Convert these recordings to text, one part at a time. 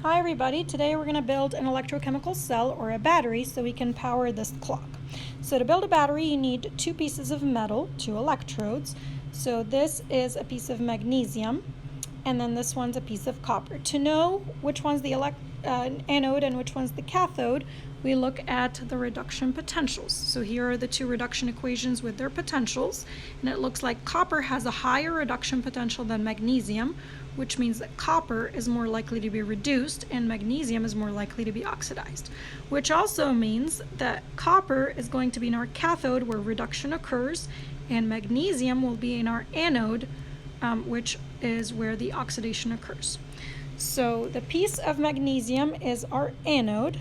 Hi everybody, today we're going to build an electrochemical cell or a battery so we can power this clock. So to build a battery you need two pieces of metal, two electrodes. So this is a piece of magnesium and then this one's a piece of copper. To know which one's the anode and which one's the cathode, we look at the reduction potentials. So here are the two reduction equations with their potentials, and it looks like copper has a higher reduction potential than magnesium, which means that copper is more likely to be reduced and magnesium is more likely to be oxidized, which also means that copper is going to be in our cathode where reduction occurs, and magnesium will be in our anode, which is where the oxidation occurs. So the piece of magnesium is our anode.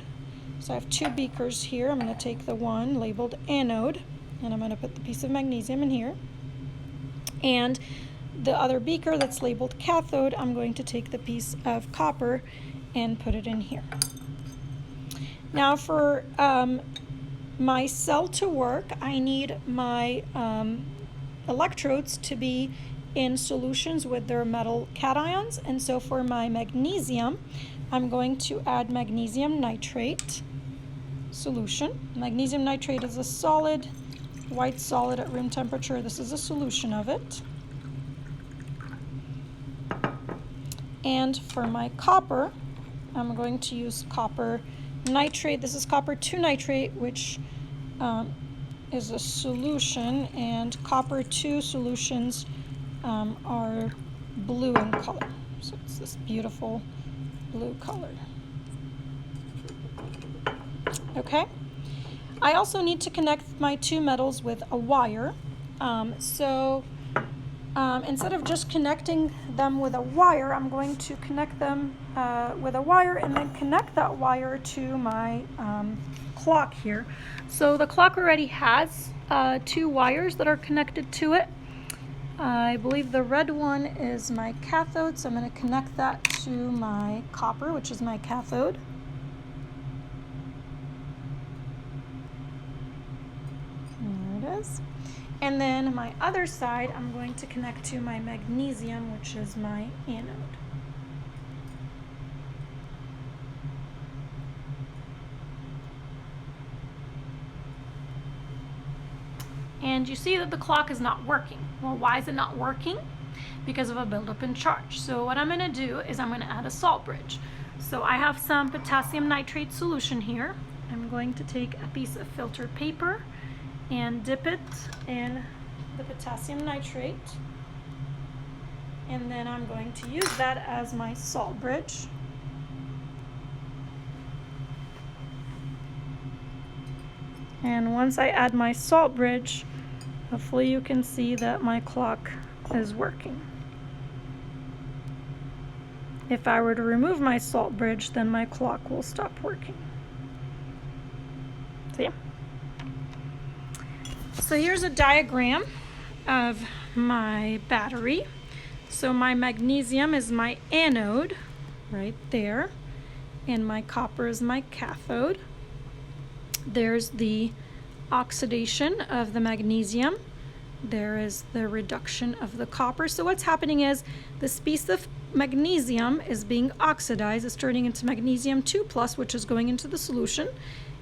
So I have two beakers here. I'm going to take the one labeled anode and I'm going to put the piece of magnesium in here. And the other beaker that's labeled cathode, I'm going to take the piece of copper and put it in here. Now for my cell to work, I need my electrodes to be in solutions with their metal cations. And so for my magnesium, I'm going to add magnesium nitrate solution. Magnesium nitrate is a solid, white solid at room temperature. This is a solution of it. And for my copper, I'm going to use copper nitrate. This is copper 2 nitrate, which is a solution, and copper 2 solutions are blue in color. So it's this beautiful blue color. Okay. I also need to connect my two metals with a wire. Instead of just connecting them with a wire, I'm going to connect them with a wire and then connect that wire to my clock here. So the clock already has two wires that are connected to it. I believe the red one is my cathode, so I'm going to connect that to my copper, which is my cathode. There it is. And then my other side, I'm going to connect to my magnesium, which is my anode. And you see that the clock is not working. Well, why is it not working? Because of a buildup in charge. So what I'm going to do is I'm going to add a salt bridge. So I have some potassium nitrate solution here. I'm going to take a piece of filter paper and dip it in the potassium nitrate. And then I'm going to use that as my salt bridge. And once I add my salt bridge, hopefully you can see that my clock is working. If I were to remove my salt bridge, then my clock will stop working. See? So here's a diagram of my battery. So my magnesium is my anode right there, and my copper is my cathode. There's the oxidation of the magnesium. There is the reduction of the copper. So what's happening is this piece of magnesium is being oxidized. It's turning into magnesium 2+, which is going into the solution,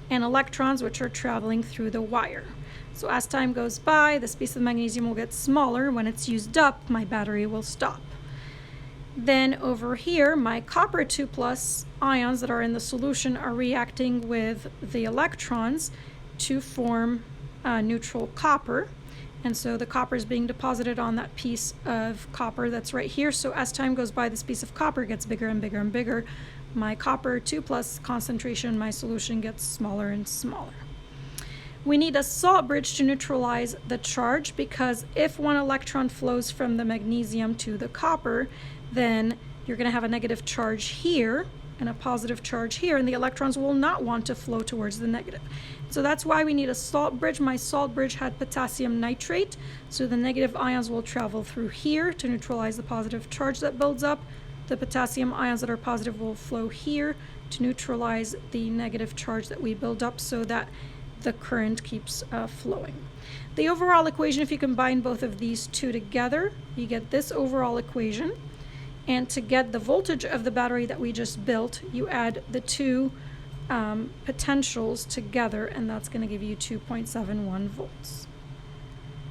and electrons, which are traveling through the wire. So as time goes by, this piece of magnesium will get smaller. When it's used up, my battery will stop. Then over here, my copper 2+ ions that are in the solution are reacting with the electrons to form neutral copper. And so the copper is being deposited on that piece of copper that's right here. So as time goes by, this piece of copper gets bigger and bigger and bigger. My copper 2+ concentration in my solution gets smaller and smaller. We need a salt bridge to neutralize the charge, because if one electron flows from the magnesium to the copper, then you're going to have a negative charge here and a positive charge here, and the electrons will not want to flow towards the negative. So that's why we need a salt bridge. My salt bridge had potassium nitrate, so the negative ions will travel through here to neutralize the positive charge that builds up. The potassium ions that are positive will flow here to neutralize the negative charge that we build up, so that the current keeps flowing. The overall equation, if you combine both of these two together, you get this overall equation. And to get the voltage of the battery that we just built, you add the two potentials together, and that's going to give you 2.71 volts.